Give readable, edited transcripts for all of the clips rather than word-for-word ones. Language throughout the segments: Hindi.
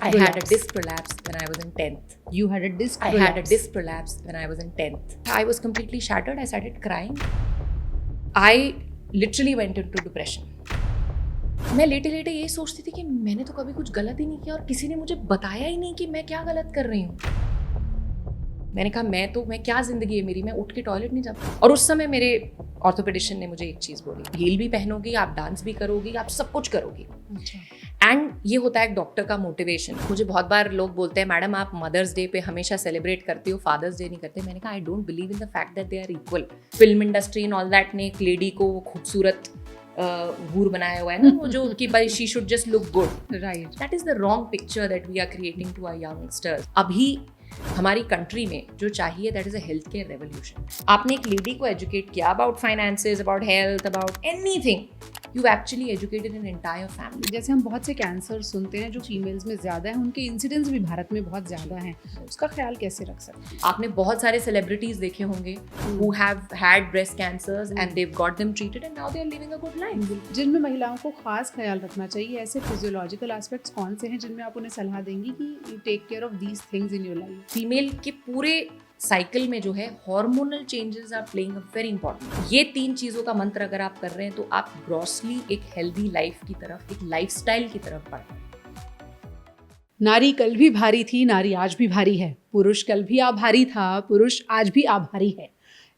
I had a disc prolapse when I was in 10th. You had a disc I prolapse. had a disc prolapse when I was in 10th. I was completely shattered. I started crying. I literally went into depression. मैं लेटे लेटे ये सोचती थी कि मैंने तो कभी कुछ गलत ही नहीं किया और किसी ने मुझे बताया ही नहीं कि मैं क्या गलत कर रही हूँ. मैंने कहा मैं क्या जिंदगी है मेरी, मैं उठ के टॉयलेट नहीं जाती. और उस समय मेरे ऑर्थोपेडिशियन ने मुझे एक चीज़ बोली, हील भी पहनोगी, आप डांस भी करोगी, आप सब कुछ करोगी. एंड ये होता है एक डॉक्टर का मोटिवेशन. मुझे बहुत बार लोग बोलते हैं मैडम आप मदर्स डे पे हमेशा सेलिब्रेट करती हो, फादर्स डे नहीं करते. मैंने कहा I don't believe in the fact that they are equal. Film industry and all that ने एक लेडी को खूबसूरत हूर बनाया हुआ है ना, वो जो कि भाई she should just look good. Right. That is the wrong picture that we are creating to our youngsters. अभी हमारी कंट्री में जो चाहिए that is a health care revolution. आपने एक लेडी को एजुकेट किया about finances, about health, about anything. You actually educated an entire family. जैसे हम बहुत से कैंसर सुनते हैं जो फीमेल्स में ज़्यादा है, उनके इंसिडेंट्स भी भारत में बहुत ज़्यादा हैं, उसका ख्याल कैसे रख सकते हैं? आपने बहुत सारे सेलिब्रिटीज देखे होंगे who have had breast cancers and they've got them treated and now they are living a good life. जिनमें महिलाओं को खास ख्याल रखना चाहिए, ऐसे फिजियोलॉजिकल एस्पेक्ट्स कौन से हैं जिनमें आप उन्हें सलाह देंगी कि you take care of these things in your life? Female के पूरे साइकिल में जो है hormonal changes are playing a very important. ये 3 चीजों का मंत्र अगर आप कर रहे हैं तो आप ग्रॉसली एक हेल्दी लाइफ की तरफ, एक लाइफस्टाइल की तरफ बढ़ रहे हैं. नारी कल भी भारी थी, नारी आज भी भारी है. पुरुष कल भी आभारी था, पुरुष आज भी आभारी है.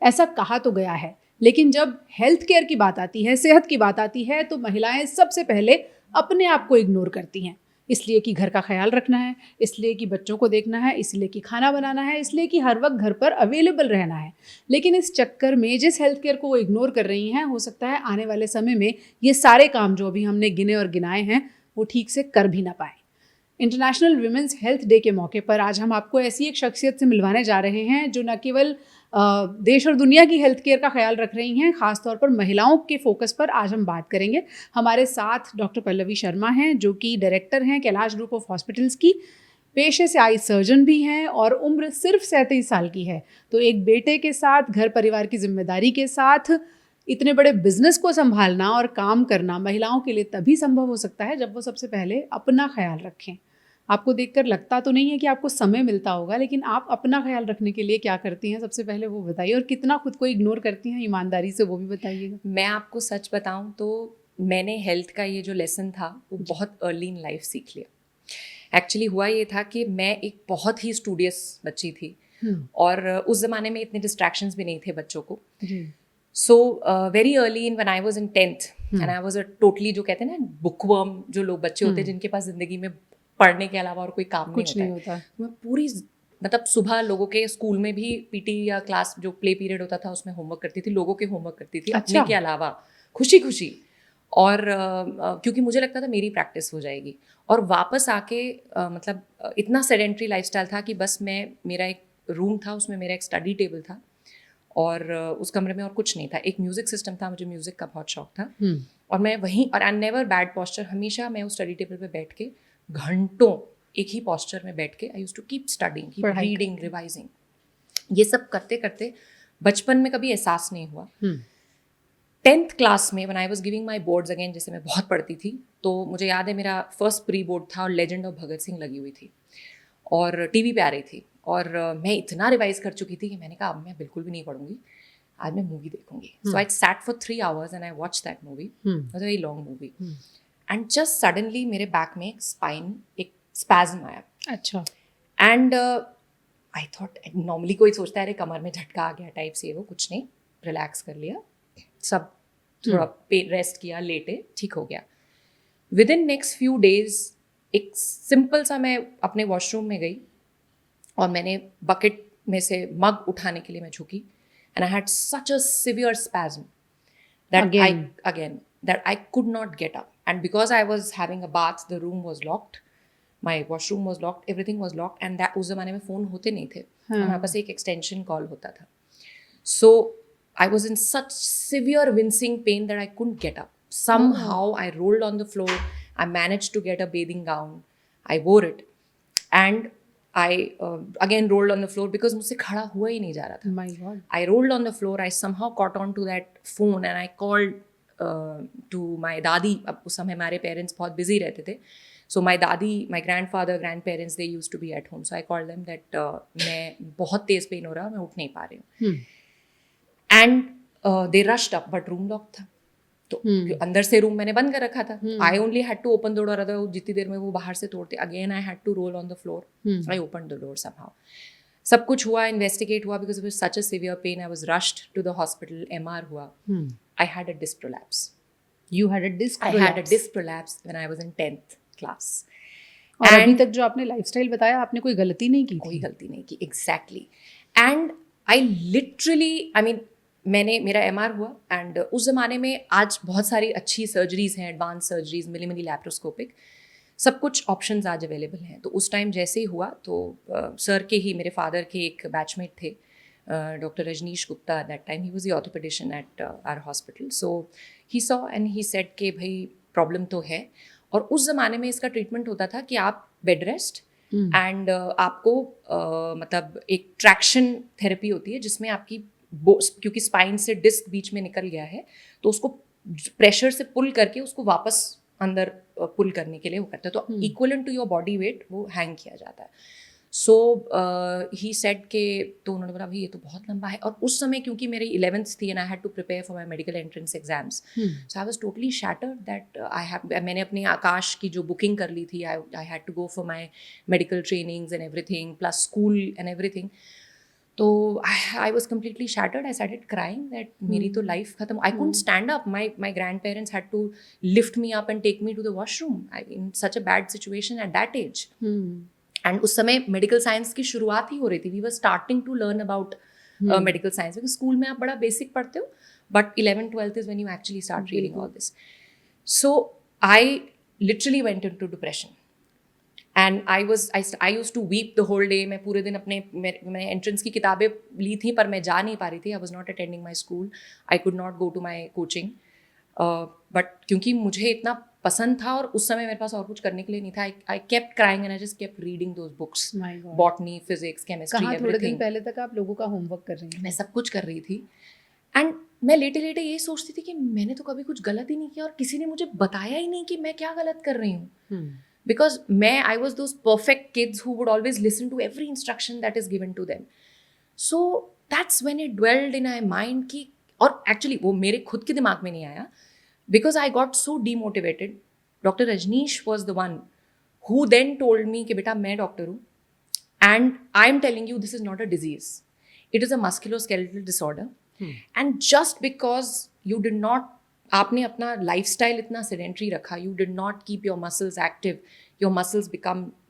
ऐसा कहा तो गया है, लेकिन जब हेल्थ केयर की बात आती है, सेहत की बात आती है, तो महिलाएं सबसे पहले अपने आप को इग्नोर करती हैं. इसलिए कि घर का ख्याल रखना है, इसलिए कि बच्चों को देखना है, इसलिए कि खाना बनाना है, इसलिए कि हर वक्त घर पर अवेलेबल रहना है. लेकिन इस चक्कर में जिस हेल्थ केयर को वो इग्नोर कर रही हैं, हो सकता है आने वाले समय में ये सारे काम जो अभी हमने गिने और गिनाए हैं वो ठीक से कर भी ना पाए. इंटरनेशनल वुमेंस हेल्थ डे के मौके पर आज हम आपको ऐसी एक शख्सियत से मिलवाने जा रहे हैं जो न केवल देश और दुनिया की हेल्थ केयर का ख्याल रख रही हैं, खासतौर पर महिलाओं के फोकस पर आज हम बात करेंगे. हमारे साथ डॉक्टर पल्लवी शर्मा हैं जो कि डायरेक्टर हैं कैलाश ग्रुप ऑफ हॉस्पिटल्स की. पेशे से आई सर्जन भी हैं और उम्र सिर्फ 37 साल की है. तो एक बेटे के साथ, घर परिवार की जिम्मेदारी के साथ इतने बड़े बिजनेस को संभालना और काम करना महिलाओं के लिए तभी संभव हो सकता है जब वो सबसे पहले अपना ख्याल रखें. आपको देखकर लगता तो नहीं है कि आपको समय मिलता होगा, लेकिन आप अपना ख्याल रखने के लिए क्या करती हैं सबसे पहले वो बताइए, और कितना खुद को इग्नोर करती हैं ईमानदारी से वो भी बताइएगा. मैं आपको सच बताऊं तो मैंने हेल्थ का ये जो लेसन था वो बहुत अर्ली इन लाइफ सीख लिया. एक्चुअली हुआ ये था कि मैं एक बहुत ही स्टूडियस बच्ची थी और उस ज़माने में इतने डिस्ट्रैक्शंस भी नहीं थे बच्चों को. So very early in when I was in 10th and I was a totally, जो कहते हैं ना बुकवर्म, जो लोग बच्चे होते हैं जिनके पास ज़िंदगी में पढ़ने के अलावा और कोई काम नहीं होता. मैं पूरी मतलब सुबह लोगों के स्कूल में भी पीटी या क्लास जो प्ले पीरियड होता था उसमें होमवर्क करती थी, लोगों के होमवर्क करती थी. अच्छा. अपने के अलावा खुशी खुशी. और क्योंकि मुझे लगता था मेरी प्रैक्टिस हो जाएगी. और वापस आके मतलब इतना सेडेंट्री लाइफस्टाइल था कि बस मेरा एक रूम था, उसमें मेरा एक स्टडी टेबल था और उस कमरे में और कुछ नहीं था. एक म्यूजिक सिस्टम था, मुझे म्यूजिक का बहुत शौक था और मैं वहीं, और आई नेवर बैड पॉस्चर, हमेशा मैं उस स्टडी टेबल पे बैठ के घंटों एक ही पॉस्चर में बैठ के I used to keep studying, keep reading, revising. ये सब करते करते बचपन में कभी एहसास नहीं हुआ. 10th क्लास में when I was giving my boards again, जैसे मैं बहुत पढ़ती थी, तो मुझे याद है मेरा फर्स्ट प्री बोर्ड था और लेजेंड ऑफ भगत सिंह लगी हुई थी और टीवी पे आ रही थी और मैं इतना रिवाइज कर चुकी थी कि मैंने कहा अब मैं बिल्कुल भी नहीं पढ़ूंगी, आज मैं मूवी देखूंगी. So I sat for 3 hours and I watch that movie. It was a very long movie and just suddenly मेरे बैक में एक स्पैज्म आया. अच्छा. एंड आई थॉट, नॉर्मली कोई सोचता है अरे कमर में झटका आ गया टाइप से, वो कुछ नहीं, रिलैक्स कर लिया, सब थोड़ा रेस्ट किया, लेटे, ठीक हो गया. With in next few days एक सिंपल सा, मैं अपने वॉशरूम में गई और मैंने बकेट में से मग उठाने के लिए मैं झुकी and I had such a severe spasm that I could not get up. And because I was having a bath, the room was locked, my washroom was locked, everything was locked, and that उस ज़माने में फ़ोन होते नहीं थे, हमारे पास एक एक्सटेंशन कॉल होता था. So I was in such severe wincing pain that I couldn't get up. Somehow I rolled on the floor. I managed to get a bathing gown. I wore it, and I again rolled on the floor because मुझसे खड़ा हुआ ही नहीं जा रहा था. My God. I rolled on the floor. I somehow caught on to that phone and I called to my दादी. अब उस समय हमारे पेरेंट्स बहुत बिजी रहते थे, So my dadi, my grandfather, grandparents, they used to be at home. So I called them that मैं बहुत तेज पेन हो रहा है, मैं उठ नहीं पा रही हूँ. And they rushed up, but room locked था. तो अंदर से रूम मैंने बंद कर रखा था. I only had to open the door, other जितनी देर में वो बाहर से तोड़ते, again I had to roll on the floor. I open the door somehow. सब कुछ हुआ, इन्वेस्टिगेट हुआ, because it was such a severe pain. I was rushed to the hospital. MR हुआ. I had a disc prolapse. You had a disc I prolapse. had a disc prolapse when I was in 10th class. और अभी तक जो आपने लाइफस्टाइल बताया, आपने कोई गलती नहीं की. कोई गलती नहीं की. Exactly. And I literally, I mean, मेरा MR हुआ. एंड उस ज़माने में, आज बहुत सारी अच्छी सर्जरीज हैं, एडवांस सर्जरीज, मिनिमली लैप्रोस्कोपिक, सब कुछ ऑप्शंस आज अवेलेबल हैं. तो उस टाइम जैसे ही हुआ तो सर के ही, मेरे फादर के एक बैचमेट थे, Dr. Rajneesh Gupta. At that time he was the orthopedician at our hospital. So he saw and he said कि भाई प्रॉब्लम तो है. और उस ज़माने में इसका ट्रीटमेंट होता था कि आप बेड रेस्ट एंड आपको मतलब एक ट्रैक्शन थेरेपी होती है जिसमें आपकी क्योंकि स्पाइन से डिस्क बीच में निकल गया है तो उसको प्रेशर से पुल करके उसको वापस अंदर पुल करने के लिए वो करता है. तो equivalent to your body weight वो हैंग किया जाता है. सो ही सेड के, तो उन्होंने बोला भाई ये तो बहुत लंबा है. और उस समय क्योंकि मेरी 11th थी and I had to prepare for my medical entrance exams, so I was totally shattered that मैंने अपने आकाश की जो बुकिंग कर ली थी, I had to go for my medical trainings and everything plus school and everything. तो I was completely shattered. I started crying that मेरी तो लाइफ खत्म. I couldn't stand up. My grandparents had to lift me up and take me to the washroom. I in such a bad situation at that age. And उस समय मेडिकल साइंस की शुरुआत ही हो रही थी. We were starting to learn about medical science, because school में आप बड़ा बेसिक पढ़ते हो, but 11th 12th is when you actually start reading all this. So I literally went into depression and I used to weep the whole day. मैं पूरे दिन मैं एंट्रेंस की किताबें ली थी पर मैं जा नहीं पा रही थी. I was not attending my school. I could not go to my coaching. But क्योंकि मुझे इतना पसंद था और उस समय मेरे पास और कुछ करने के लिए नहीं था, I kept crying and I just kept reading those books. Botany, physics, chemistry, everything. थोड़े दिन पहले तक आप लोगों का होमवर्क कर रही हैं. मैं सब कुछ कर रही थी. एंड मैं लेटे लेटे ये सोचती थी कि मैंने तो कभी कुछ गलत ही नहीं किया और किसी ने मुझे बताया ही नहीं कि मैं क्या गलत कर रही हूँ. Because I was those perfect kids who would always listen to every instruction that is given to them. So that's when it dwelled in my mind कि, और एक्चुअली वो मेरे खुद के दिमाग में नहीं आया, because I got so demotivated. Dr. Rajneesh was the one who then told me कि बेटा मैं डॉक्टर हूँ and I'm telling you this is not a disease. It is a musculoskeletal disorder. And just because you did not, आपने अपना lifestyle इतना sedentary रखा, you did not keep your muscles active, your muscles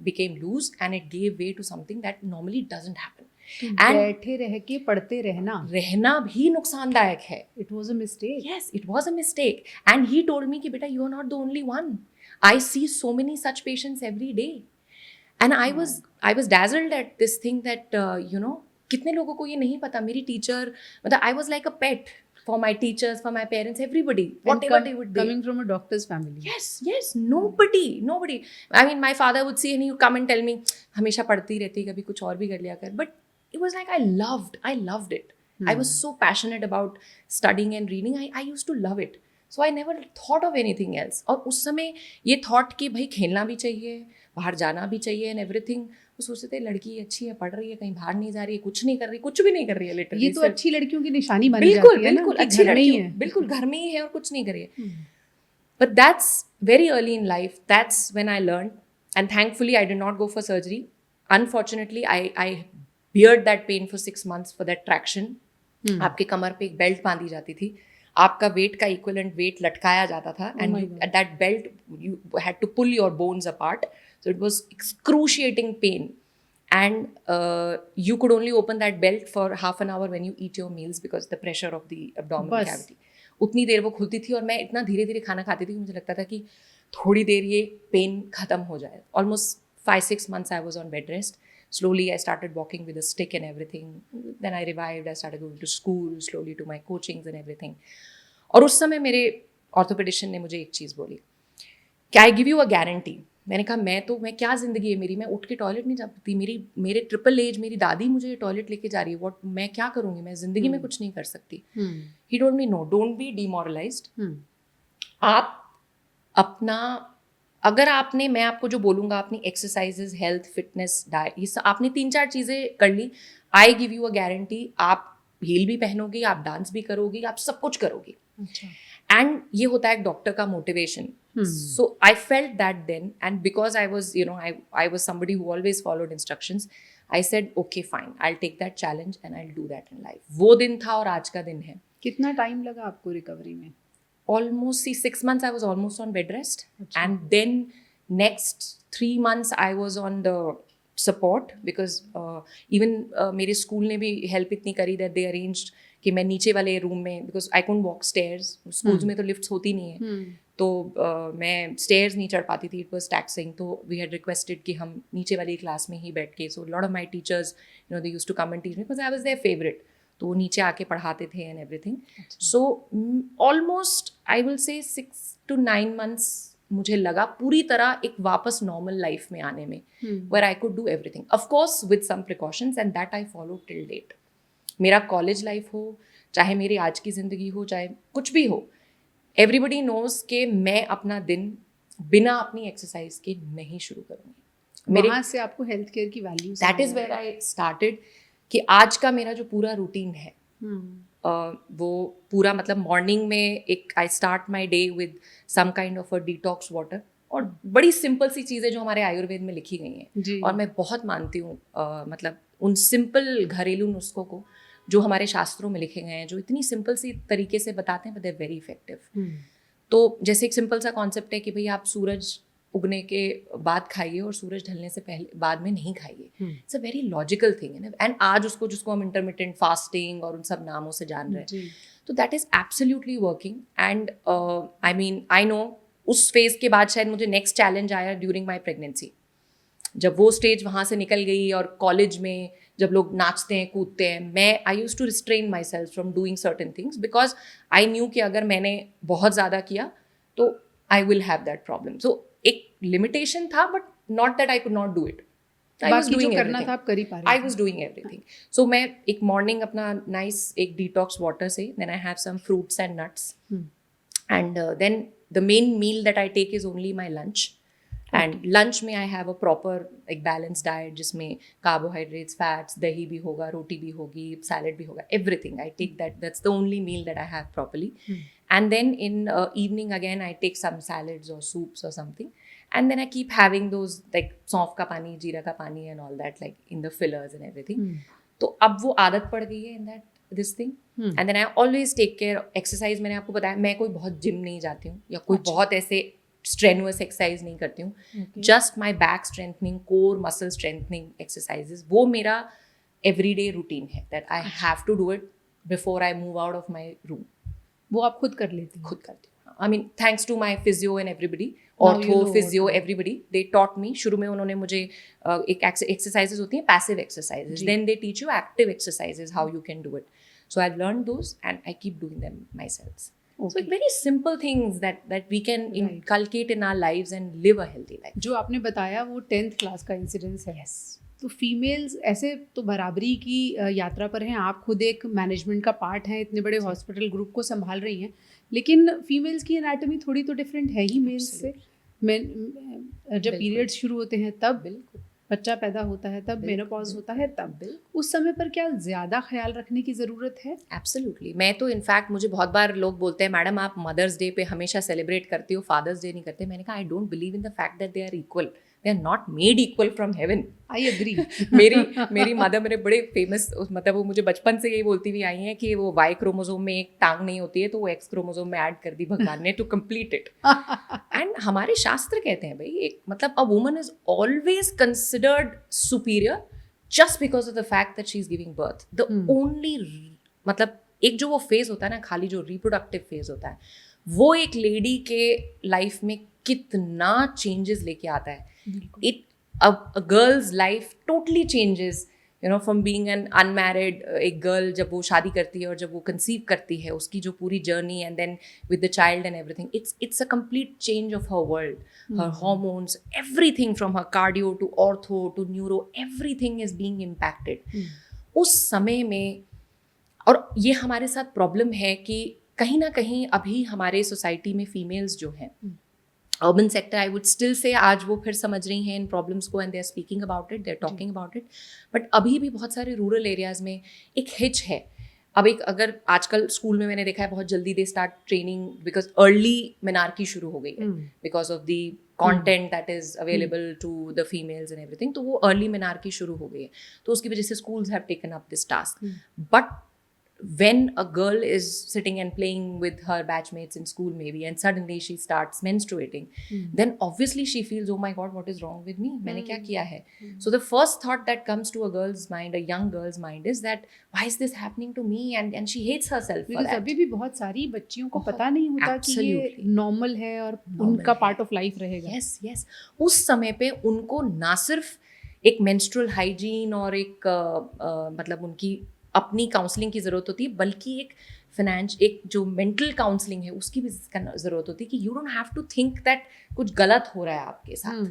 became loose and it gave way to something that normally doesn't happen. बैठे रह के पढ़ते रहना भी नुकसानदायक है. It was a mistake. Yes, it was a mistake. And he told me कि बेटा you are not the only one. I see so many such patients every day. And I was dazzled at this thing that कितने लोगों को ये नहीं पता. मेरी टीचर, मतलब I was like a pet for my teachers, for my parents, everybody, whatever they would be. Coming from a doctor's family. Yes, nobody. I mean, my father would see and he would come and tell me, हमेशा पढ़ती रहती, कभी कुछ और भी कर लिया कर. But it was like I loved it. I was so passionate about studying and reading. I used to love it. So I never thought of anything else. और उस समय ये thought कि भाई खेलना भी चाहिए, बाहर जाना भी चाहिए and everything. वो सोचते थे लड़की अच्छी है, पढ़ रही है, कहीं बाहर नहीं जा रही है, कुछ नहीं कर रही, कुछ भी नहीं कर रही है. लिटरली ये तो अच्छी लड़कियों की निशानी मानी जाती है ना, बिल्कुल अच्छी लड़की है, बिल्कुल घर में ही है और कुछ नहीं कर रही है. But that's very early in life. That's when I learned. And thankfully, I did not go for surgery. Unfortunately, I beared that pain for 6 months for that traction. आपके कमर पे एक बेल्ट बांधी जाती थी, आपका वेट का इक्विवेलेंट वेट लटकाया जाता था, and at that belt you had to pull your bones apart. So it was excruciating pain. And you could only open that belt for half an hour when you eat your meals because the pressure of the abdominal cavity. उतनी देर वो खुलती थी और मैं इतना धीरे धीरे खाना खाती थी कि मुझे लगता था कि थोड़ी देर ये पेन खत्म हो जाए. Almost 5-6 months I was on bed rest. Slowly I started walking with a stick and everything. Then I revived. I started going to school, slowly to my coachings and everything. और उस समय मेरे ऑर्थोपेडिशियन ने मुझे एक चीज़ बोली कि आई गिव यू अ गारंटी. मैंने कहा मैं क्या ज़िंदगी है मेरी, मैं उठ के टॉयलेट नहीं जा सकती. मेरे ट्रिपल एज मेरी दादी मुझे टॉयलेट लेके जा रही है. मैं क्या करूँगी, मैं ज़िंदगी में कुछ नहीं कर सकती. He told me no, don't be demoralised. आप अगर आपने, मैं आपको जो बोलूँगा, अपनी एक्सरसाइजेज, हेल्थ, फिटनेस, डाइट, ये सब आपने 3-4 चीज़ें कर ली, I give you a guarantee, आप हील भी पहनोगी, आप डांस भी करोगी, आप सब कुछ करोगी. अच्छा. एंड ये होता है एक डॉक्टर का motivation. So I felt that then, and because I was, I was somebody who always followed instructions, I said, okay, fine, I'll take that challenge and I'll do that in life. वो दिन था और आज का दिन है. कितना टाइम लगा आपको रिकवरी में? Almost, see, 6 months I was almost on bed rest. Achha. And then next 3 months I was on the support, because even मेरे स्कूल ने भी हेल्प इतनी करी that they arranged कि मैं नीचे वाले रूम में, because I couldn't walk stairs, schools में तो लिफ्ट्स होती नहीं है, तो मैं स्टेयर्स नहीं चढ़ पाती थी, इट वॉज टैक्सिंग. तो वी हैड रिक्वेस्टेड कि हम नीचे वाली क्लास में ही बैठ के, so lot of my teachers they used to come and teach me because I was their favourite, तो वो नीचे आके पढ़ाते थे and everything. So almost I will say 6 to 9 months मुझे लगा पूरी तरह एक वापस नॉर्मल लाइफ में आने में, where I could do everything, of course with some precautions, and that I follow till date. मेरा कॉलेज लाइफ हो, चाहे मेरी आज की ज़िंदगी हो, चाहे कुछ भी हो, एवरीबडी नोज कि मैं अपना दिन बिना अपनी एक्सरसाइज के नहीं शुरू करूँगी. वहाँ से आपको हेल्थ केयर की value, that is where I started, कि आज का मेरा जो पूरा रूटीन है वो पूरा, मतलब मॉर्निंग में एक, I start my day with some kind of a detox water, और बड़ी सिंपल सी चीज़ें जो हमारे आयुर्वेद में लिखी गई हैं, और मैं बहुत मानती हूँ मतलब उन सिंपल घरेलू नुस्खों को जो हमारे शास्त्रों में लिखे गए हैं, जो इतनी सिंपल सी तरीके से बताते हैं, but they are very effective. तो जैसे एक सिंपल सा कॉन्सेप्ट है कि भाई आप सूरज उगने के बाद खाइए और सूरज ढलने से पहले, बाद में नहीं खाइए. It's a very logical thing है ना. एंड आज उसको, जिसको हम इंटरमिटेंट फास्टिंग और उन सब नामों से जान रहे हैं, तो that is absolutely working. And I mean, I know उस फेज़ के बाद शायद मुझे नेक्स्ट चैलेंज आया ड्यूरिंग माई प्रेगनेंसी, जब वो स्टेज वहाँ से निकल गई, और कॉलेज में जब लोग नाचते हैं, कूदते हैं, मैं I use to restrain myself from doing certain things, because I knew कि अगर मैंने बहुत ज़्यादा किया तो I will have that problem. So एक लिमिटेशन था, but not that I could not do it. I was doing करना था, आप कर ही पा रहे. I was doing everything. So मैं एक मॉर्निंग अपना नाइस एक डिटॉक्स वाटर से, then I have some fruits and nuts, and then the main meal that I take is only my lunch. And lunch में आई हैव अ प्रॉपर एक बैलेंस डाइट, जिसमें कार्बोहाइड्रेट्स, फैट्स, दही भी होगा, रोटी भी होगी, सैलड भी होगा, everything I take that. That's the only meal that I have properly. And then in evening again I take some salads और सूप्स और something, and then I keep having those like सौंफ का पानी, जीरा का पानी and all that, like in the fillers and everything. तो अब वो आदत पड़ गई है in that this thing. And then I always take care. Exercise मैंने आपको बताया, मैं कोई बहुत जिम नहीं जाती हूँ, या कोई बहुत ऐसे strenuous एक्सरसाइज नहीं करती हूँ. Just my back strengthening, core muscle strengthening exercises, वो मेरा एवरीडे रूटीन है, that I have to do it before I move out of my room. वो आप खुद कर लेती हैं? खुद करती हूँ. I mean thanks to my physio and everybody, ortho, physio, everybody, they taught me. शुरू में उन्होंने मुझे एक एक्सरसाइजेज होती हैं passive exercises, then they teach you active exercises, how you can do it. So I have learned those and I keep doing them my self. Okay. So very simple things that we can inculcate in our lives and live a healthy life. जो आपने बताया वो 10th क्लास का इंसिडेंस है. Yes. तो फीमेल्स ऐसे तो बराबरी की यात्रा पर हैं, आप खुद एक मैनेजमेंट का पार्ट हैं, इतने बड़े हॉस्पिटल ग्रुप को संभाल रही हैं, लेकिन फीमेल्स की एनाटॉमी थोड़ी तो डिफरेंट है ही मेल्स से. जब पीरियड्स शुरू होते हैं तब, बिल्कुल बच्चा पैदा होता है तब, मेनोपॉज होता है तब, उस समय पर क्या ज़्यादा ख्याल रखने की ज़रूरत है? एब्सोल्युटली. मैं तो इनफैक्ट, मुझे बहुत बार लोग बोलते हैं, मैडम आप मदर्स डे पे हमेशा सेलिब्रेट करती हो, फादर्स डे नहीं करते. मैंने कहा I don't believe in the fact that they are equal. They are not made equal from heaven. I agree. मेरी मदर मेरे बड़े फेमस, मतलब वो मुझे बचपन से यही बोलती हुई आई हैं कि वो वाई क्रोमोसोम में एक टांग नहीं होती है, तो वो एक्स क्रोमोसोम में ऐड कर दी भगवान ने टू कंप्लीट इट. एंड हमारे शास्त्र कहते हैं भाई, एक मतलब a woman is always considered superior just because of the fact that she is giving birth. The only, मतलब एक जो वो फेज होता है ना, खाली जो रिप्रोडक्टिव फेज होता है, वो एक लेडी के लाइफ में कितना चेंजेस लेके आता है. It a girl's life totally changes, from being an unmarried, एक गर्ल जब वो शादी करती है और जब वो कंसीव करती है, उसकी जो पूरी journey, and then with the child and everything, it's a complete change of her world, her hormones, everything from her cardio to ortho to neuro, everything is being impacted. उस समय में, और ये हमारे साथ प्रॉब्लम है कि कहीं ना कहीं अभी हमारे सोसाइटी में फीमेल्स जो हैं, urban sector I would still say आज वो फिर समझ रही हैं इन प्रॉब्लम्स को and they are speaking about it, they are talking about it. But अभी भी बहुत सारे रूरल एरियाज में एक हिच है. अब एक अगर आजकल स्कूल में मैंने देखा है बहुत जल्दी they start training because early menarche शुरू हो गई है because of the content that is available to the females and everything. तो वो अर्ली मेनार्की शुरू हो गई है, तो उसकी वजह से schools have taken up this task. But when a girl is sitting and playing with her batchmates in school maybe and suddenly she starts menstruating, then obviously she feels, oh my god, what is wrong with me, मैंने क्या किया है. So the first thought that comes to a girl's mind, a young girl's mind, is that why is this happening to me, and she hates herself for Because that. अभी भी बहुत सारी बच्चियों को पता नहीं होता कि ये Absolutely. नॉर्मल है और उनका पार्ट ऑफ लाइफ रहेगा. Yes, yes. उस समय पे उनको ना सिर्फ एक मेंस्ट्रुअल हाइजीन और एक मतलब उनकी अपनी काउंसलिंग की ज़रूरत होती है, बल्कि एक जो मेंटल काउंसलिंग है उसकी भी ज़रूरत होती है कि you don't have to think that कुछ गलत हो रहा है आपके साथ.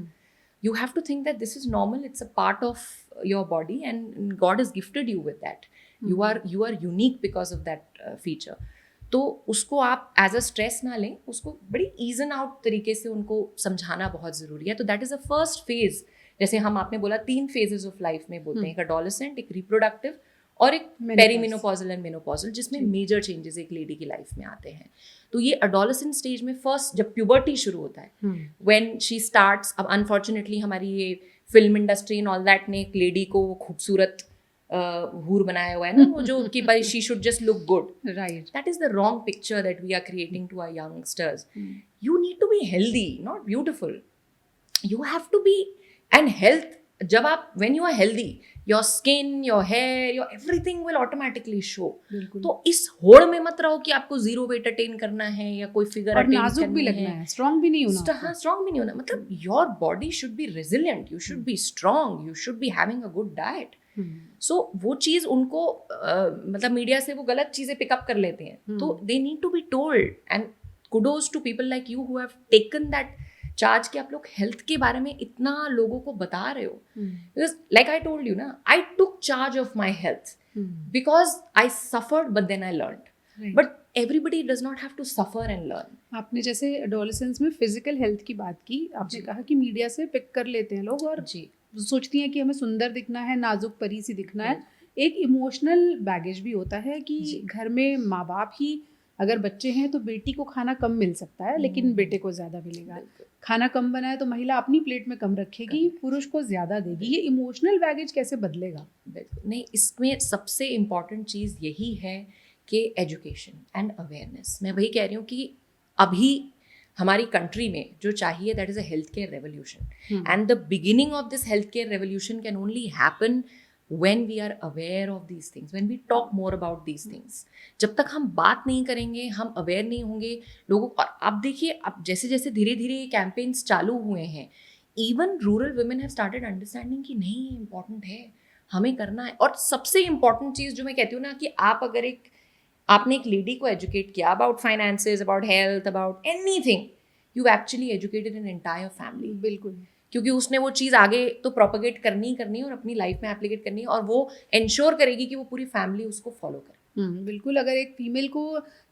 You have to think that this is normal, it's a part of your body and God has gifted you with that. You are unique because of that feature. तो उसको आप एज अ स्ट्रेस ना लें, उसको बड़ी ईज एंड आउट तरीके से उनको समझाना बहुत ज़रूरी है. तो that is a first phase. जैसे हम आपने बोला 3 फेजेस ऑफ लाइफ में बोलते हैं, एक एडोलेसेंट, एक रिप्रोडक्टिव और एक पेरीमेनोपॉजल एंड मेनोपॉजल, जिसमें मेजर चेंजेस एक लेडी की लाइफ में आते हैं. तो ये एडोलेसेंट स्टेज में फर्स्ट जब प्यूबर्टी शुरू होता है, व्हेन शी स्टार्ट्स. अब अनफॉर्चुनेटली हमारी ये film industry and all that ने एक लेडी को खूबसूरत हूर बनाया हुआ है ना, वो जो कि भाई she should just look good. Right. That is the wrong picture that we are creating to our youngsters. You need to be healthy, not beautiful. You have to be, and health, जब आप when you are healthy, your skin, your hair, your everything will automatically show. तो इस होड़ में मत रहो कि आपको जीरो वेट अटेन करना है या कोई फिगर अटेन करना है. नाजुक भी लगना है, स्ट्रांग भी नहीं होना. हाँ, स्ट्रांग भी नहीं होना. मतलब your body should be resilient, you should be strong, you should be having a good diet. So वो चीज़ उनको मतलब मीडिया से वो गलत चीज़ें पिकअप कर लेते हैं. तो they need to be told, and kudos to people like you who have taken that charge कि आप लोग हेल्थ के बारे में इतना लोगों को बता रहे हो. Because like I told you ना, I took charge of my health because I suffered but then I learn. But everybody does not have to suffer and learn. आपने जैसे एडोलेसेंस में फिजिकल हेल्थ की बात की, आपने कहा कि मीडिया से पिक कर लेते हैं लोग और जी सोचती हैं कि हमें सुंदर दिखना है, नाजुक परी सी दिखना है. एक इमोशनल बैगेज भी होता है कि घर में माँ बाप ही अगर बच्चे हैं तो बेटी को खाना कम मिल सकता है लेकिन बेटे को ज़्यादा मिलेगा. खाना कम बना है तो महिला अपनी प्लेट में कम रखेगी, पुरुष को ज़्यादा देगी. ये इमोशनल बैगेज कैसे बदलेगा? बिल्कुल नहीं, इसमें सबसे इम्पॉर्टेंट चीज़ यही है कि एजुकेशन एंड अवेयरनेस. मैं वही कह रही हूँ कि अभी हमारी कंट्री में जो चाहिए that is a health care revolution, and the beginning of this health care revolution can only happen when we are aware of these things, when we talk more about these things. जब तक हम बात नहीं करेंगे, हम अवेयर नहीं होंगे लोगों को. अब देखिए, अब जैसे जैसे धीरे धीरे ये कैंपेन्स चालू हुए हैं, even rural women have started understanding कि नहीं, इम्पॉर्टेंट है, हमें करना है. और सबसे इम्पॉर्टेंट चीज़ जो मैं कहती हूँ ना, कि आप अगर आपने एक लेडी को एजुकेट किया about finances, about health, about anything, you actually educated an entire family. बिल्कुल. क्योंकि उसने वो चीज़ आगे तो प्रोपेगेट करनी ही करनी है और अपनी लाइफ में एप्लीकेट करनी है, और वो इंश्योर करेगी कि वो पूरी फैमिली उसको फॉलो करे. बिल्कुल. अगर एक फीमेल को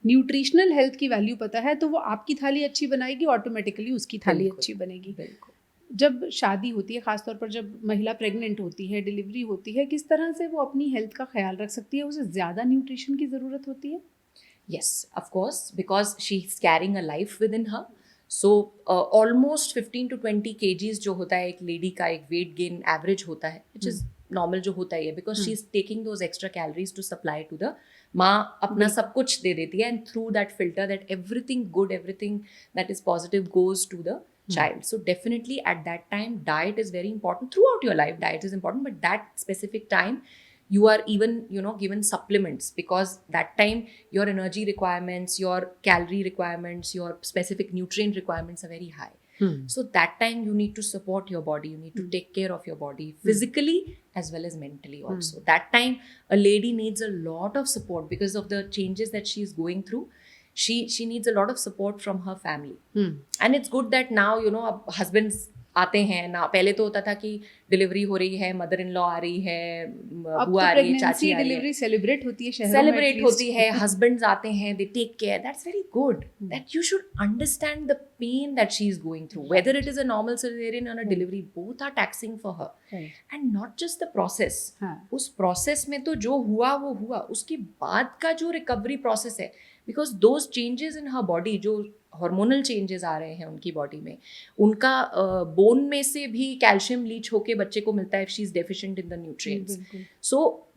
न्यूट्रिशनल हेल्थ की वैल्यू पता है तो वो आपकी थाली अच्छी बनाएगी, ऑटोमेटिकली उसकी थाली अच्छी बनेगी. बिल्कुल. जब शादी होती है, खासतौर पर जब महिला प्रेग्नेंट होती है, डिलीवरी होती है, किस तरह से वो अपनी हेल्थ का ख्याल रख सकती है? उसे ज़्यादा न्यूट्रिशन की ज़रूरत होती है? Yes, of course, because she's carrying a life within her. So almost 15 to 20 kgs जो होता है एक लेडी का एक वेट गेन एवरेज होता है, which is नॉर्मल जो होता ही है, because she is taking those extra calories to supply to the माँ. अपना सब कुछ दे देती है, and through that filter that everything good, everything that is positive goes to the child. So definitely at that time diet is very important. Throughout your life diet is important, but that specific time you are even given supplements, because that time your energy requirements, your calorie requirements, your specific nutrient requirements are very high. So that time you need to support your body, you need to take care of your body physically as well as mentally also. That time a lady needs a lot of support because of the changes that she is going through. She needs a lot of support from her family. And it's good that now husbands आते हैं ना, पहले तो होता था कि डिलीवरी हो रही है, मदर इन लॉ आ रही है, अब बुआ तो आ रही है, चाची आ रही है, डिलीवरी सेलिब्रेट होती है शहरों में सेलिब्रेट at होती least. है, हस्बैंड्स आते हैं, they take care, that's very good, that you should understand the pain that she is going through, whether it is a normal caesarean और a delivery, both are taxing for her, Right. And not just the process, हाँ. उस प्रोसेस में तो जो हुआ वो हुआ, उसके बाद का जो रिकवरी प्रोसेस है, because those changes in her body, जो हार्मोनल चेंजेस आ रहे हैं उनकी बॉडी में, उनका बोन में से भी कैल्शियम लीच होके बच्चे को मिलता है if she is deficient in the nutrients, बिल्कुल. सो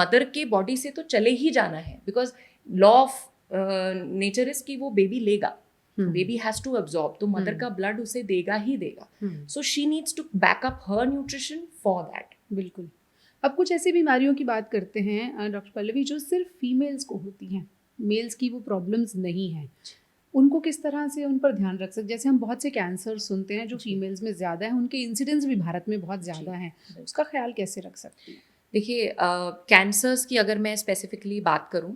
मदर के बॉडी से तो चले ही जाना है, because law of nature is कि वो बेबी लेगा, बेबी हैज टू अब्सॉर्ब, तो मदर का ब्लड उसे देगा ही देगा, so she needs to back up her nutrition for that. बिल्कुल. अब कुछ ऐसी बीमारियों की बात करते हैं डॉक्टर पल्लवी जो सिर्फ फीमेल्स को होती हैं, मेल्स की वो प्रॉब्लम्स नहीं हैं, उनको किस तरह से उन पर ध्यान रख सकते? जैसे हम बहुत से कैंसर सुनते हैं जो फीमेल्स में ज़्यादा है, उनके इंसिडेंस भी भारत में बहुत ज़्यादा हैं, उसका ख्याल कैसे रख सकते हैं? देखिए, कैंसर्स की अगर मैं स्पेसिफिकली बात करूं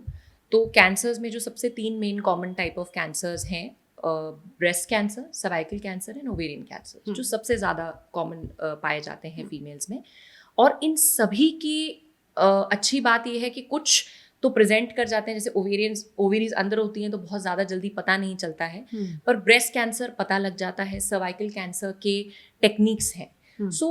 तो कैंसर्स में जो सबसे 3 main common type of cancers हैं, breast cancer, cervical cancer and ovarian cancer, जो सबसे ज़्यादा कॉमन पाए जाते हैं फीमेल्स में. और इन सभी की अच्छी बात यह है कि कुछ तो प्रेजेंट कर जाते हैं, जैसे ओवेरीज अंदर होती हैं तो बहुत ज़्यादा जल्दी पता नहीं चलता है, पर ब्रेस्ट कैंसर पता लग जाता है, सर्वाइकल कैंसर के टेक्निक्स हैं. सो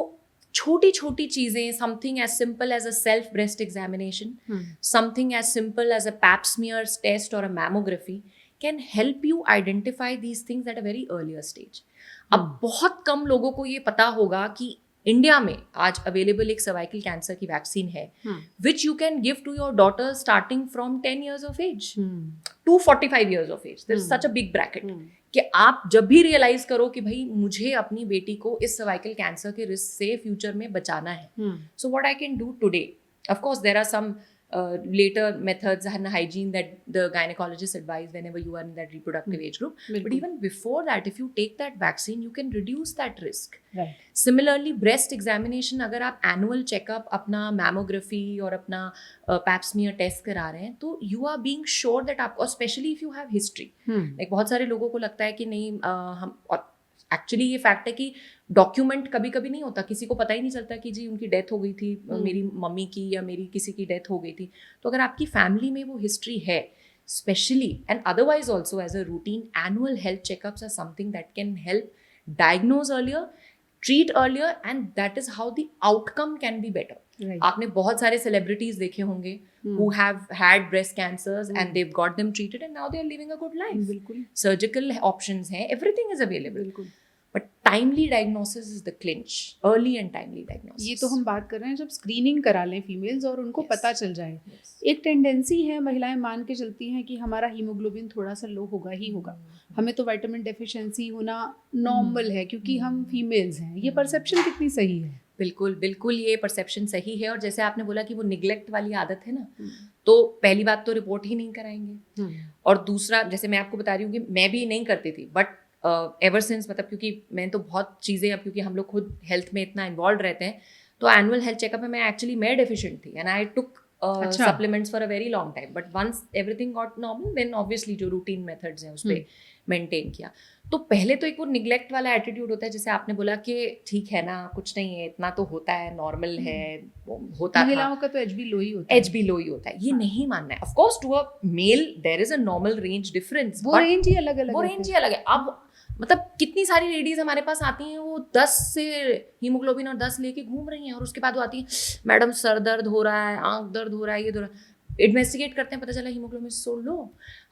छोटी छोटी चीज़ें, something as simple as a self breast examination, something as simple as a pap smears test और a mammography can help you identify these things at a very earlier stage. अब बहुत कम लोगों को ये पता होगा कि इंडिया में आज अवेलेबल एक सर्वाइकल कैंसर की वैक्सीन है, which you can give to your daughter starting from 10 years of age to 45 years of age. There is such a big bracket कि आप जब भी रियलाइज करो कि भाई मुझे अपनी बेटी को इस सर्वाइकल कैंसर के रिस्क से फ्यूचर में बचाना है, so what I can do today. Of course there are some later methods and hygiene that the gynecologist advise whenever you are in that reproductive age group. But even before that, if you take that vaccine, you can reduce that risk. Right. Similarly, breast examination, अगर आप annual checkup, अपना mammography और अपना pap smear test करा रहे हैं, तो you are being sure that आप, especially if you have history. Like बहुत सारे लोगों को लगता है कि नहीं, हम, और एक्चुअली ये फैक्ट है कि डॉक्यूमेंट कभी कभी नहीं होता, किसी को पता ही नहीं चलता कि जी उनकी डेथ हो गई थी, मेरी मम्मी की या मेरी किसी की डेथ हो गई थी. तो अगर आपकी फैमिली में वो हिस्ट्री है, specially and otherwise also as a routine, annual health checkups are something that can help diagnose earlier, treat earlier, and that is how the outcome can be better. आपने बहुत सारे सेलिब्रिटीज देखे होंगे who have had breast cancers and they've got them treated and now they are living a good life. बिल्कुल. Surgical options हैं, everything is available. बिल्कुल. But timely diagnosis is the clinch. Early and timely diagnosis. ये तो हम बात कर रहे हैं जब स्क्रीनिंग करा लें फीमेल्स और उनको पता चल जाए. एक टेंडेंसी है, महिलाएं मान के चलती हैं कि हमारा हीमोग्लोबिन थोड़ा सा लो होगा ही होगा, हमें तो विटामिन डेफिशिएंसी होना नॉर्मल है क्योंकि हम फीमेल्स हैं. ये परसेप्शन कितनी सही है? बिल्कुल बिल्कुल, ये परसेप्शन सही है. और जैसे आपने बोला कि वो निग्लेक्ट वाली आदत है ना, तो पहली बात तो रिपोर्ट ही नहीं कराएंगे, और दूसरा, जैसे मैं आपको बता रही हूँ कि मैं भी नहीं करती थी, बट एवर सिंस, मतलब क्योंकि मैं तो बहुत चीज़ें, अब क्योंकि हम लोग खुद हेल्थ में इतना इन्वॉल्व रहते हैं, तो एनुअल हेल्थ चेकअप में मैं एक्चुअली मैं डेफिशिएंट थी and I took supplements for a very long time, but once everything got normal, then obviously जो रूटीन मेथड्स हैं उस पर मेंटेन किया. तो पहले तो एक वो निग्लेक्ट वाला एटीट्यूड होता है, जैसे आपने बोला कि ठीक है ना, कुछ नहीं है, इतना तो होता है, नॉर्मल है, होता महिलाओं का तो एच बी लो ही होता है. एच बी लो ही होता है, ये नहीं मानना है. Of course to a male there is a normal range difference, वो रेंज ही अलग अलग, वो रेंज ही अलग है. अब मतलब कितनी सारी लेडीज हमारे पास आती हैं, वो 10 से हीमोग्लोबिन और 10 लेके घूम रही हैं, और उसके बाद वो आती हैं, मैडम सर दर्द हो रहा है, आंख दर्द हो रहा है, ये दर्द. इन्वेस्टिगेट करते हैं, पता चला हीमोग्लोबिन सो लो,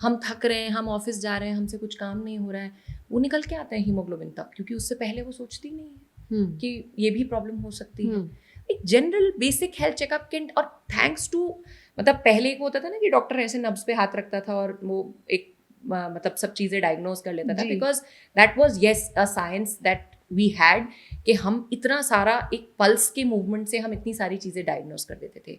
हम थक रहे हैं, हम ऑफिस जा रहे हैं, हमसे कुछ काम नहीं हो रहा है, वो निकल के आते हैं हीमोग्लोबिन तब, क्योंकि उससे पहले वो सोचती नहीं है कि ये भी प्रॉब्लम हो सकती है. एक general basic health checkup can, और थैंक्स टू, मतलब पहले को होता था ना कि डॉक्टर ऐसे नब्ज पे हाथ रखता था और वो एक मतलब सब चीज़ें डायग्नोज कर लेता था, because that was yes a science that we had, कि हम इतना सारा एक पल्स के मूवमेंट से हम इतनी सारी चीज़ें डायग्नोज कर देते थे.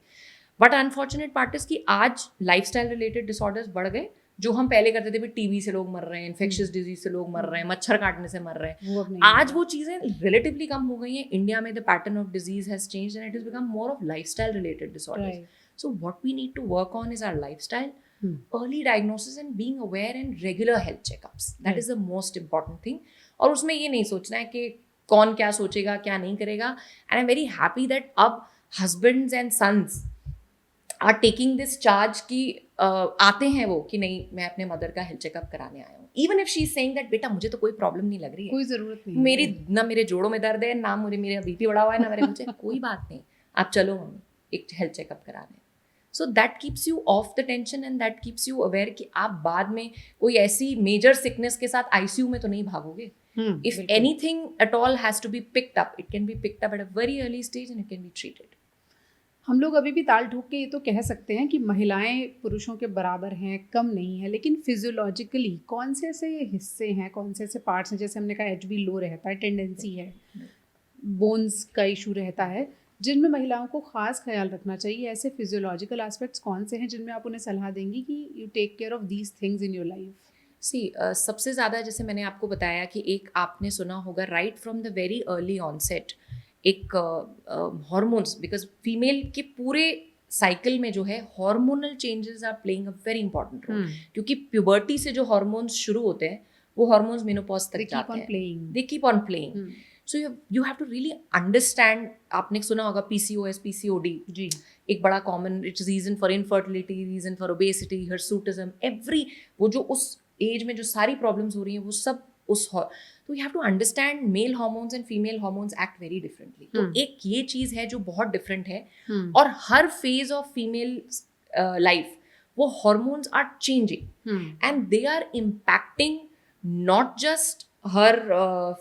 बट अनफॉर्चुनेट पार्ट इज कि आज लाइफस्टाइल रिलेटेड डिसऑर्डर्स बढ़ गए. जो हम पहले करते थे, भी टीबी से लोग मर रहे हैं, इन्फेक्शियस डिजीज से लोग मर रहे हैं, मच्छर काटने से मर रहे हैं, आज वो चीज़ें रिलेटिवली कम हो गई हैं. इंडिया में the pattern of disease has changed and it has become more of lifestyle related disorders. So what we need to work on is our lifestyle, early diagnosis and being aware and regular health checkups. That is the most important thing. और उसमें ये नहीं सोचना है कि कौन क्या सोचेगा क्या नहीं करेगा. And I am very happy that अब husbands and sons are taking this charge कि आते हैं वो कि नहीं मैं अपने मदर का हेल्थ चेकअप कराने आया हूँ. Even if she is saying that बेटा मुझे तो कोई प्रॉब्लम नहीं लग रही है, कोई ज़रूरत नहीं मेरी है। ना मेरे जोड़ों में दर्द है ना मुझे मेरा बीपी बढ़ा हुआ है ना मेरे मुझे कोई बात नहीं, आप चलो मम्मी एक हेल्थ चेकअप कराने. So that keeps you of the tension and that keeps you aware कि आप बाद में कोई ऐसी मेजर सिकनेस के साथ आईसीयू में तो नहीं भागोगे. If बिल्कुल। anything at all has to be picked up, it can be picked up at a very early stage and it can be treated. हम लोग अभी भी ताल ठोक के ये तो कह सकते हैं कि महिलाएं पुरुषों के बराबर हैं, कम नहीं है, लेकिन फिजियोलॉजिकली कौन से ऐसे हिस्से हैं, कौन से ऐसे पार्ट्स हैं, जैसे हमने कहा एचबी लो रहता है, टेंडेंसी है, बोन्स का इशू रहता है, जिनमें महिलाओं को खास ख्याल रखना चाहिए. ऐसे फिजियोलॉजिकल एस्पेक्ट्स कौन से हैं जिनमें आप उन्हें सलाह देंगी कि you take care of these things in your life? सबसे ज़्यादा जैसे मैंने आपको बताया कि एक आपने सुना होगा right from the very early onset एक हॉर्मोन्स, बिकॉज फीमेल के पूरे साइकिल में जो है hormonal changes are playing a very important role. क्योंकि प्यूबर्टी से जो हार्मोन्स शुरू होते हैं वो हार्मोन्स मेनोपॉज तक जाते हैं, they keep on playing. So you have to really understand. आपने सुना होगा PCOS PCOD जी, एक बड़ा common it's reason for infertility, reason for obesity, hirsutism, every वो जो उस एज में जो सारी प्रॉब्लम्स हो रही हैं वो सब उस. तो you have to understand male hormones and female hormones act very differently. तो एक ये चीज़ है जो बहुत डिफरेंट है. और हर फेज ऑफ फीमेल लाइफ वो hormones are changing and they are impacting not just her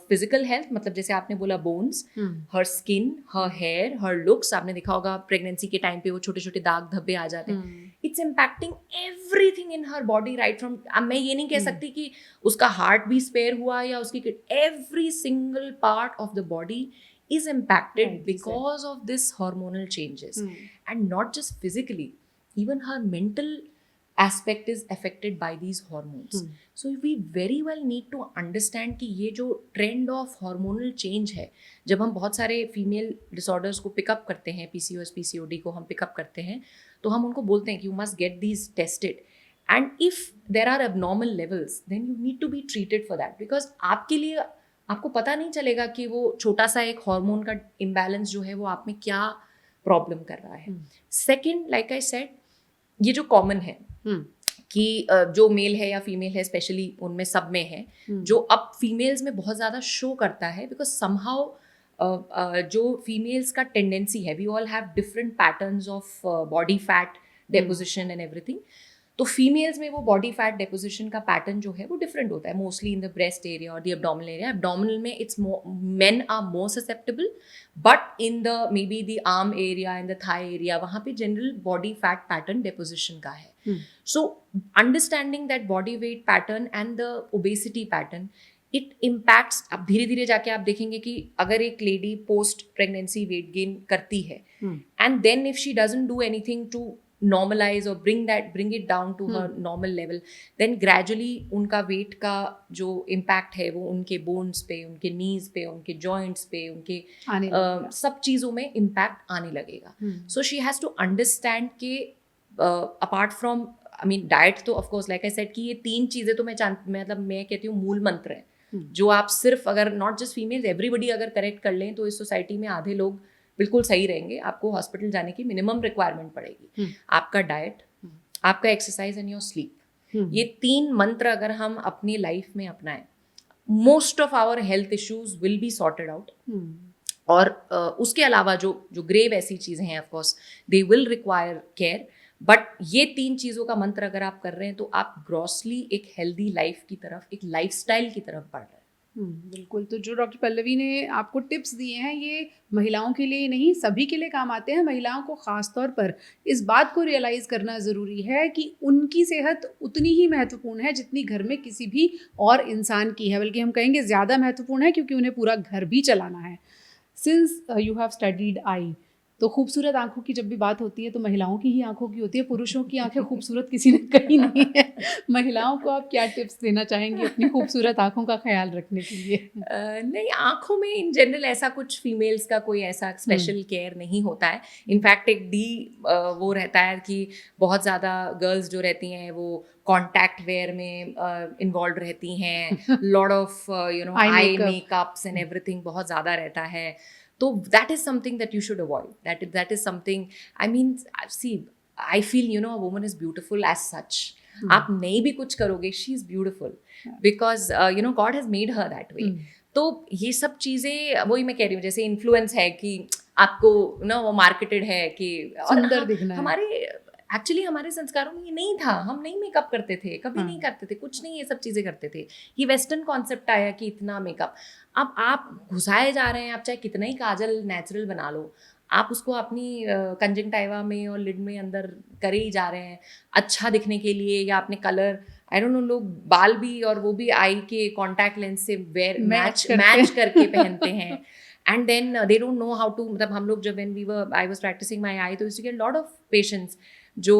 physical health, मतलब जैसे आपने बोला bones, her skin, her hair, her looks. आपने देखा होगा प्रेगनेंसी के टाइम पे वो छोटे छोटे दाग धब्बे आ जाते हैं. It's impacting everything in her body right from. अब मैं ये नहीं कह सकती कि उसका हार्ट भी स्पेयर हुआ या उसकी every single part of the body is impacted because of this hormonal changes. And not just physically, even her mental aspect is affected by these hormones. So we very well need to understand कि ये जो trend of hormonal change है, जब हम बहुत सारे female disorders को pick up करते हैं, PCOS PCOD को हम pick up करते हैं, तो हम उनको बोलते हैं कि you must get these tested. And if there are abnormal levels, then you need to be treated for that, because आपके लिए आपको पता नहीं चलेगा कि वो छोटा सा एक हार्मोन का इम्बैलेंस जो है वो आप में क्या प्रॉब्लम कर रहा है. सेकंड, लाइक आई सेड, ये जो कॉमन है कि जो मेल है या फीमेल है, स्पेशली उनमें सब में है, जो अब फीमेल्स में बहुत ज़्यादा शो करता है, बिकॉज समहाउ जो फीमेल्स का टेंडेंसी है, we all have different patterns of body fat deposition and everything. तो फीमेल्स में वो बॉडी फैट डेपोजिशन का पैटर्न जो है वो डिफरेंट होता है, mostly in the breast area और द एब्डोमिनल एरिया. एब्डोमिनल में it's men are more susceptible, but in the may be the arm area and the thigh area वहाँ पे general body fat pattern deposition का है. So understanding that body weight pattern and the obesity pattern, it impacts. अब धीरे धीरे जाके आप देखेंगे कि अगर एक lady post pregnancy weight gain करती है and then if she doesn't do anything to normalize or bring it down to her normal level, then gradually उनका weight का जो impact है वो उनके bones पे, उनके knees पे, उनके joints पे, उनके सब चीज़ों में impact आने लगेगा. So she has to understand कि apart from, I mean diet तो of course like I said कि ये 3 चीज़ें तो मैं कहती हूँ मूल मंत्र हैं, जो आप सिर्फ अगर not just females, everybody अगर correct कर लें तो इस society में आधे लोग बिल्कुल सही रहेंगे. आपको हॉस्पिटल जाने की मिनिमम रिक्वायरमेंट पड़ेगी. आपका डाइट, आपका एक्सरसाइज एंड योर स्लीप, ये 3 मंत्र अगर हम अपनी लाइफ में अपनाएं, most of our health issues will be sorted out. और उसके अलावा जो ग्रेव ऐसी चीज़ें हैं, of course they will require care, but ये 3 चीज़ों का मंत्र अगर आप कर रहे हैं तो आप ग्रॉसली एक हेल्दी लाइफ की तरफ, एक लाइफस्टाइल की तरफ बढ़ रहे हैं. बिल्कुल. तो जो डॉक्टर पल्लवी ने आपको टिप्स दिए हैं, ये महिलाओं के लिए नहीं सभी के लिए काम आते हैं. महिलाओं को ख़ास तौर पर इस बात को रियलाइज़ करना ज़रूरी है कि उनकी सेहत उतनी ही महत्वपूर्ण है जितनी घर में किसी भी और इंसान की है, बल्कि हम कहेंगे ज़्यादा महत्वपूर्ण है, क्योंकि उन्हें पूरा घर भी चलाना है. सिंस यू हैव स्टडीड आई, तो खूबसूरत आंखों की जब भी बात होती है तो महिलाओं की ही आंखों की होती है, पुरुषों की आंखें खूबसूरत किसी ने कही नहीं है। महिलाओं को आप क्या टिप्स देना चाहेंगी अपनी खूबसूरत आंखों का ख्याल रखने के लिए? नहीं, आँखों में इन जनरल ऐसा कुछ फीमेल्स का कोई ऐसा स्पेशल केयर नहीं होता है। इनफैक्ट एक वो रहता है कि बहुत ज़्यादा गर्ल्स जो रहती हैं वो कॉन्टैक्ट वेयर में इन्वॉल्व रहती हैं, lot of Eye eye makeup. Makeups and everything बहुत ज़्यादा रहता है। तो that is something that you should avoid, that is something, I mean, see, I feel a woman is beautiful as such. आप नहीं भी कुछ करोगे, she is beautiful because God has made her that way. तो ये सब चीज़ें वही मैं कह रही हूँ, जैसे इन्फ्लुएंस है कि आपको वो मार्केटेड है कि, और सुंदर दिखना है। हमारे एक्चुअली हमारे संस्कारों में ये नहीं था, हम नहीं मेकअप करते थे, कभी नहीं करते थे, कुछ नहीं ये सब चीज़ें करते थे। ये वेस्टर्न कॉन्सेप्ट आया कि इतना मेकअप, अब आप घुसाए जा रहे हैं, आप चाहे कितना ही काजल नेचुरल बना लो, आप उसको अपनी कंजंक्टिवा में और लिड में अंदर करे ही जा रहे हैं अच्छा दिखने के लिए, या अपने कलर, आई डोंट नो, लोग बाल भी और वो भी आई के कॉन्टैक्ट लेंस से मैच करके पहनते हैं। And then they don't know how to, मतलब हम लोग जब I was practising my eye, तो used to get lot of patients जो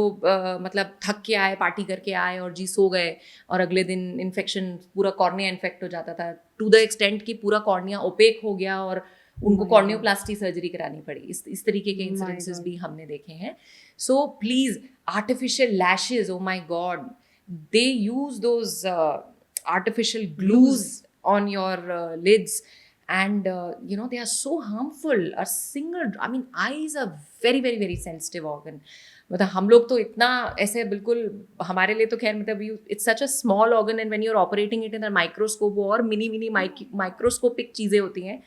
मतलब थक के आए, पार्टी करके आए और जी सो गए, और अगले दिन इन्फेक्शन, पूरा कॉर्निया इन्फेक्ट हो जाता था, टू द एक्सटेंट कि पूरा कॉर्निया ओपेक हो गया और उनको कॉर्नियोप्लास्टी सर्जरी करानी पड़ी। इस तरीके के इंसिडेंसेस भी हमने देखे हैं। So please, artificial lashes, oh my God, they use those artificial glues on your lids, and they are so harmful. A single, I mean, eyes are very very very sensitive organ. मतलब हम लोग तो इतना ऐसे बिल्कुल, हमारे लिए तो खैर, मतलब it's such a small organ, and when you are operating it in a microscope, और मिनी माइक्रोस्कोपिक चीज़ें होती हैं।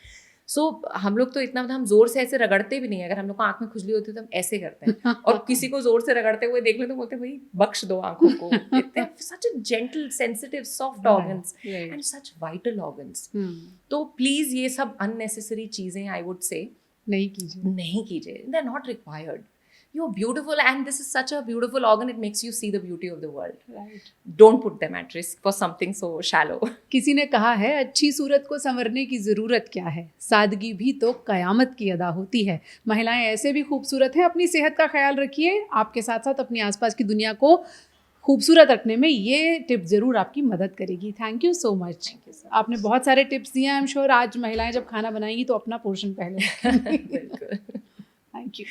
सो हम लोग तो इतना, मतलब हम जोर से ऐसे रगड़ते भी नहीं है। अगर हम लोग को आँख में खुजली होती है तो हम ऐसे करते हैं, और किसी को जोर से रगड़ते हुए देख ले तो बोलते हैं भाई बख्श दो आँखों को। इतने such a gentle, sensitive, soft organs and such vital organs. तो प्लीज ये सब अननेसेसरी चीजें, आई वुड से, नहीं कीजिए। They are not required. You're beautiful, and this is such a beautiful organ. It makes you see the beauty of the world. Right. Don't put them at risk for something so shallow. किसी ने कहा है, अच्छी सूरत को संवरने की ज़रूरत क्या है, सादगी भी तो कयामत की अदा होती है। महिलाएं ऐसे भी खूबसूरत हैं, अपनी सेहत का ख्याल रखिए, आपके साथ साथ अपनी आसपास की दुनिया को खूबसूरत रखने में ये टिप ज़रूर आपकी मदद करेगी। Thank you so much. आपने बहुत सारे टिप्स दिए हैं। आई एम श्योर आज महिलाएं जब खाना बनाएंगी तो अपना पोर्शन पहले। बिल्कुल। Thank you.